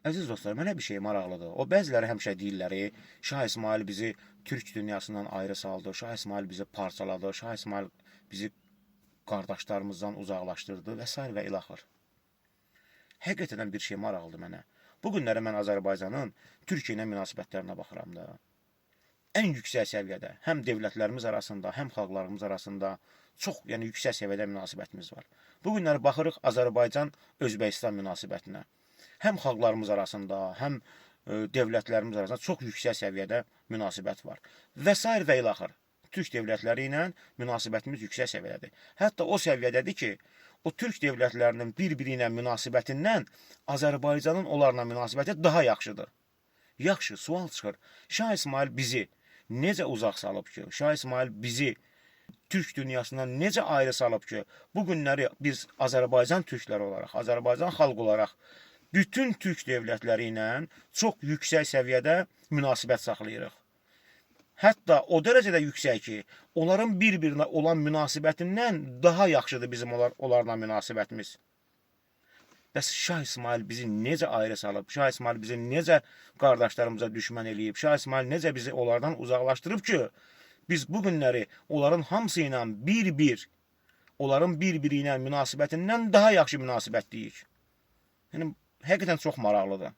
Əziz dostlar, mənə bir şey maraqlıdır. O bəziləri həmişə deyirlər, Şah İsmayıl bizi türk dünyasından ayrı saldı, Şah İsmayıl bizi parçaladı, Şah İsmayıl bizi qardaşlarımızdan uzaqlaşdırdı və s. və ilaxır. Həqiqətən bir şey maraqlıdır mənə. Bu günləri mən Azərbaycanın Türkiyə ilə münasibətlərinə baxıram da. Ən yüksək səviyyədə, həm dövlətlərimiz arasında, həm xalqlarımız arasında çox, yəni yüksək səviyyədə münasibətimiz var. Bu günləri baxırıq Azərbaycan-Özbəkistan münasibətinə. Həm xalqlarımız arasında, həm dövlətlərimiz arasında çox yüksək səviyyədə münasibət var. Və s. və ilaxır. Türk dövlətləri ilə münasibətimiz yüksək səviyyədədir. Hətta o səviyyədədir ki, o türk dövlətlərinin bir-biri ilə münasibətindən Azərbaycanın onlarla münasibəti daha yaxşıdır. Yaxşı, sual çıxır. Şah İsmayıl bizi necə uzaq salıb ki, Şah İsmayıl bizi türk dünyasından necə ayrı salıb ki, bu günləri biz Azərbaycan türkləri olaraq, Azərbaycan xalqı olaraq bütün türk dövlətləri ilə çox yüksək səviyyədə münasibət saxlayırıq. Hətta o dərəcədə yüksək ki, onların bir-birinə olan münasibətindən daha yaxşıdır bizim onlarla münasibətimiz. Bəs Şah İsmayıl bizi necə ayrı salıb, Şah İsmayıl bizi necə qardaşlarımıza düşmən eləyib, Şah İsmayıl necə bizi onlardan uzaqlaşdırıb ki, biz bu günləri onların hamısı ilə bir-bir, onların bir-biri ilə münasibətindən daha yaxşı münasibətliyik. Yəni, həqiqətən çox maraqlıdır.